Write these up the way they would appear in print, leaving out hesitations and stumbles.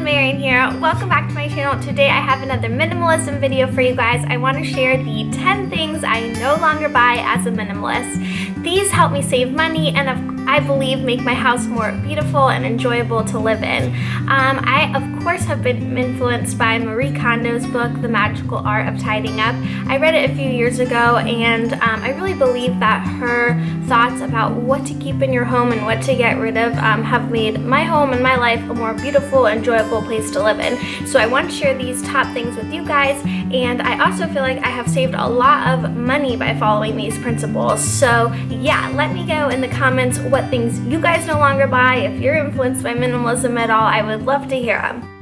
Marian here. Welcome back to my channel. Today I have another minimalism video for you guys. I want to share the 10 things I no longer buy as a minimalist. These help me save money and I believe make my house more beautiful and enjoyable to live in. I of course have been influenced by Marie Kondo's book, The Magical Art of Tidying Up. I read it a few years ago and I really believe that her thoughts about what to keep in your home and what to get rid of have made my home and my life a more beautiful, enjoyable place to live in. So I want to share these top things with you guys, and I also feel like I have saved a lot of money by following these principles. So yeah, let me know in the comments what things you guys no longer buy. If you're influenced by minimalism at all, I would love to hear them.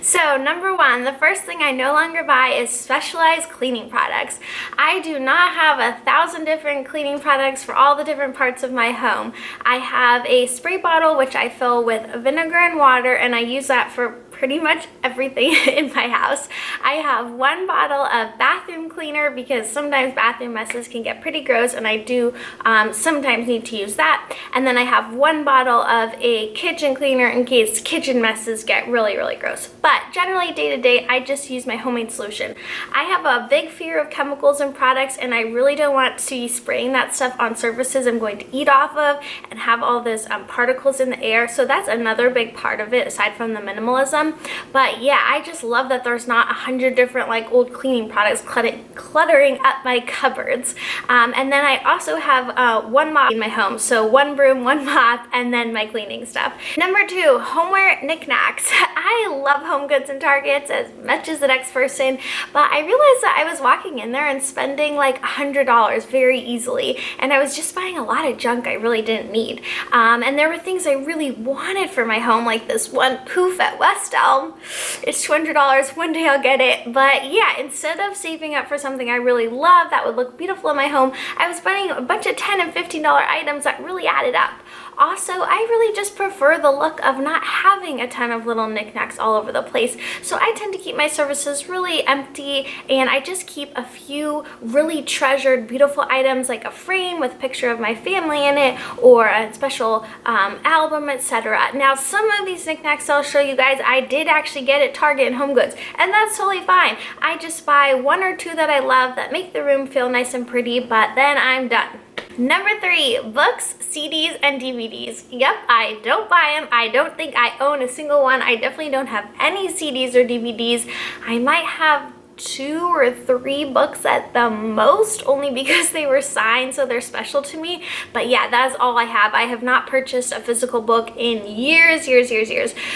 So number one, the first thing I no longer buy is specialized cleaning products. I do not have 1,000 different cleaning products for all the different parts of my home. I have a spray bottle which I fill with vinegar and water, and I use that for pretty much everything in my house. I have one bottle of bathroom cleaner because sometimes bathroom messes can get pretty gross, and I do sometimes need to use that. And then I have one bottle of a kitchen cleaner in case kitchen messes get really, really gross. But generally day to day, I just use my homemade solution. I have a big fear of chemicals and products, and I really don't want to be spraying that stuff on surfaces I'm going to eat off of and have all those particles in the air. So that's another big part of it aside from the minimalism. But yeah, I just love that there's not 100 different like old cleaning products cluttering up my cupboards. And then I also have one mop in my home. So one broom, one mop, and then my cleaning stuff. Number two, homeware knickknacks. I love Home Goods and Targets as much as the next person, but I realized that I was walking in there and spending like $100 very easily, and I was just buying a lot of junk I really didn't need. And there were things I really wanted for my home, like this one poof at West Elm. It's $200. One day I'll get it. But yeah, instead of saving up for something I really love that would look beautiful in my home, I was buying a bunch of $10 and $15 items that really added up. Also, I really just prefer the look of not having a ton of little knickknacks all over the place. So I tend to keep my services really empty, and I just keep a few really treasured, beautiful items like a frame with a picture of my family in it, or a special album, etc. Now, some of these knickknacks I'll show you guys I did actually get at Target and Home Goods, and that's totally fine. I just buy one or two that I love that make the room feel nice and pretty, but then I'm done. Number three, books, CDs, and DVDs. Yep, I don't buy them. I don't think I own a single one. I definitely don't have any CDs or DVDs. I might have 2 or 3 books at the most, only because they were signed, so they're special to me. But yeah, that's all I have. I have not purchased a physical book in years.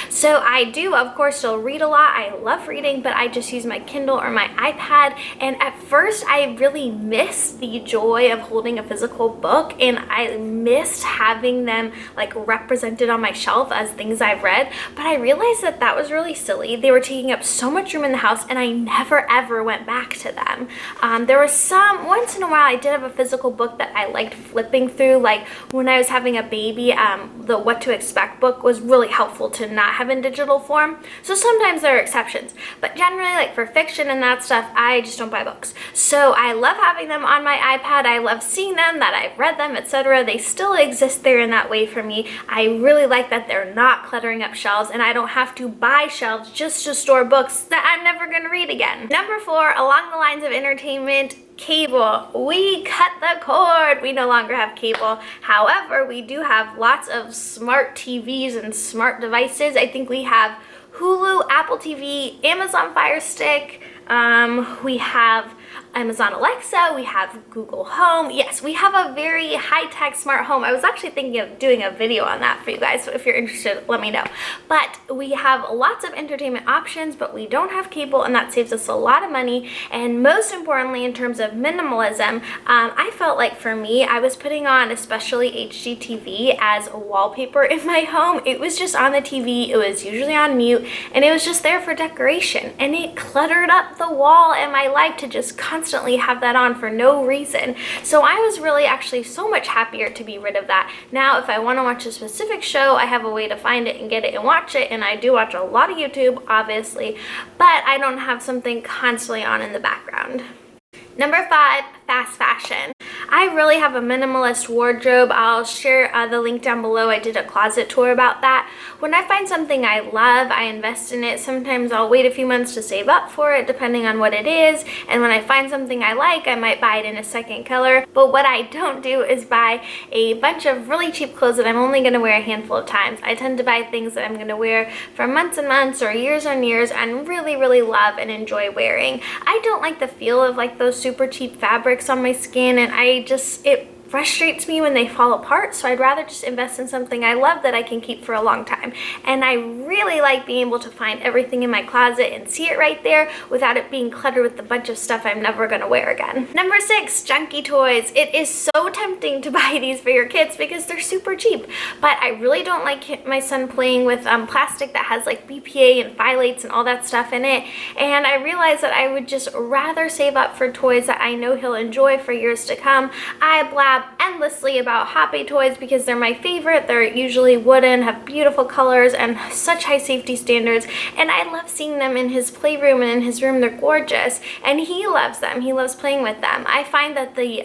So I do, of course, still read a lot. I love reading, but I just use my Kindle or my iPad. And at first, I really missed the joy of holding a physical book, and I missed having them like represented on my shelf as things I've read. But I realized that that was really silly. They were taking up so much room in the house, and I never ever went back to them. There were some, once in a while I did have a physical book that I liked flipping through, like when I was having a baby, the What to Expect book was really helpful to not have in digital form. So sometimes there are exceptions, but generally like for fiction and that stuff, I just don't buy books. So I love having them on my iPad. I love seeing them, that I've read them, etc. They still exist there in that way for me. I really like that they're not cluttering up shelves, and I don't have to buy shelves just to store books that I'm never going to read again. Number four, along the lines of entertainment, cable. We cut the cord. We no longer have cable. However, we do have lots of smart TVs and smart devices. I think we have Hulu, Apple TV, Amazon Fire Stick. We have Amazon Alexa, we have Google Home. Yes, we have a very high-tech smart home. I was actually thinking of doing a video on that for you guys, so if you're interested, let me know. But we have lots of entertainment options, but we don't have cable, and that saves us a lot of money. And most importantly, in terms of minimalism, I felt like for me, I was putting on especially HGTV as a wallpaper in my home. It was just on the TV, it was usually on mute, and it was just there for decoration, and it cluttered up the wall in my life to just constantly have that on for no reason. So I was really actually so much happier to be rid of that. Now if I want to watch a specific show, I have a way to find it and get it and watch it, and I do watch a lot of YouTube obviously, but I don't have something constantly on in the background. Number five, fast fashion. I I really have a minimalist wardrobe. I'll share the link down below. I did a closet tour about that. When I find something I love, I invest in it. Sometimes I'll wait a few months to save up for it, depending on what it is. And when I find something I like, I might buy it in a second color. But what I don't do is buy a bunch of really cheap clothes that I'm only going to wear a handful of times. I tend to buy things that I'm going to wear for months and months or years on years and really, really love and enjoy wearing. I don't like the feel of like those super cheap fabrics on my skin, and it frustrates me when they fall apart, so I'd rather just invest in something I love that I can keep for a long time. And I really like being able to find everything in my closet and see it right there without it being cluttered with a bunch of stuff I'm never gonna wear again. Number 6, Junkie Toys. It is so tempting to buy these for your kids because they're super cheap, but I really don't like my son playing with plastic that has like BPA and phthalates and all that stuff in it, and I realized that I would just rather save up for toys that I know he'll enjoy for years to come. I blab endlessly about Hape Toys because they're my favorite. They're usually wooden, have beautiful colors, and such high safety standards, and I love seeing them in his playroom and in his room. They're gorgeous, and he loves them. He loves playing with them. I find that the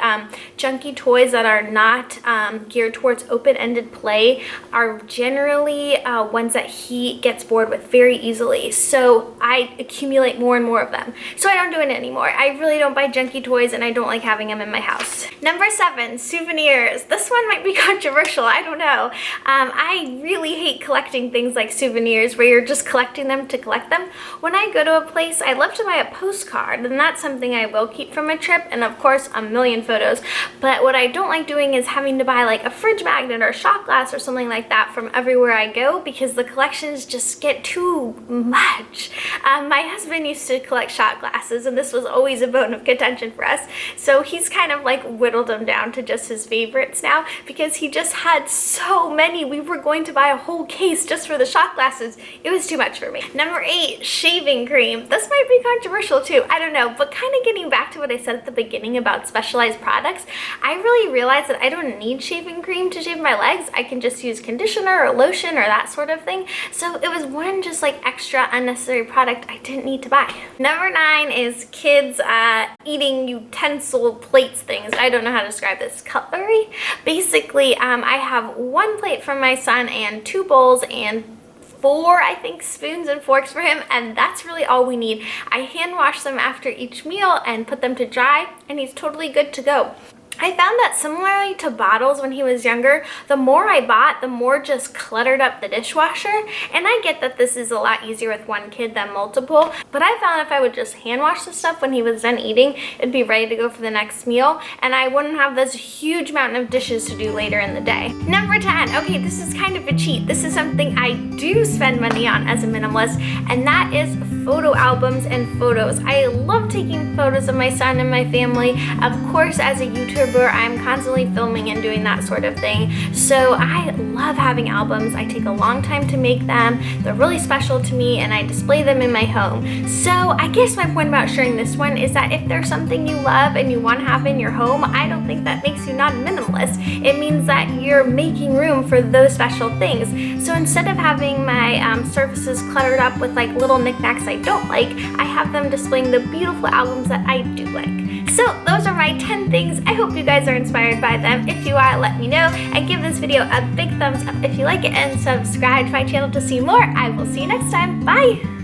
Junkie Toys that are not geared towards open-ended play are generally ones that he gets bored with very easily, so I accumulate more and more of them. So I don't do it anymore. I really don't buy Junkie Toys, and I don't like having them in my house. Number 7, Souvenirs. This one might be controversial, I don't know. I really hate collecting things like souvenirs where you're just collecting them to collect them. When I go to a place, I love to buy a postcard, and that's something I will keep from a trip, and of course a million photos. But what I don't like doing is having to buy like a fridge magnet or shot glass or something like that from everywhere I go, because the collections just get too much. My husband used to collect shot glasses, and this was always a bone of contention for us, so he's kind of like whittled them down to just his favorites now because he just had so many. We were going to buy a whole case just for the shot glasses. It was too much for me. Number 8, shaving cream. This might be controversial too, I don't know, but kind of getting back to what I said at the beginning about specialized products, I really realized that I don't need shaving cream to shave my legs. I can just use conditioner or lotion or that sort of thing. So it was one just like extra unnecessary product I didn't need to buy. Number 9 is kids eating utensil plates things. I don't know how to describe this. Cutlery? Basically, I have 1 plate for my son and 2 bowls and 4, I think, spoons and forks for him, and that's really all we need. I hand wash them after each meal and put them to dry, and he's totally good to go. I found that similarly to bottles when he was younger, the more I bought, the more just cluttered up the dishwasher. And I get that this is a lot easier with 1 kid than multiple, but I found if I would just hand wash the stuff when he was done eating, it'd be ready to go for the next meal, and I wouldn't have this huge mountain of dishes to do later in the day. Number 10, okay, this is kind of a cheat. This is something I do spend money on as a minimalist, and that is photo albums and photos. I love taking photos of my son and my family. Of course, as a YouTuber, I'm constantly filming and doing that sort of thing. So I love having albums. I take a long time to make them. They're really special to me, and I display them in my home. So I guess my point about sharing this one is that if there's something you love and you want to have in your home, I don't think that makes you not a minimalist. It means that you're making room for those special things. So instead of having my surfaces cluttered up with like little knickknacks I don't like, I have them displaying the beautiful albums that I do like. So those are my 10 things. I hope you guys are inspired by them. If you are, let me know, and give this video a big thumbs up if you like it, and subscribe to my channel to see more. I will see you next time. Bye!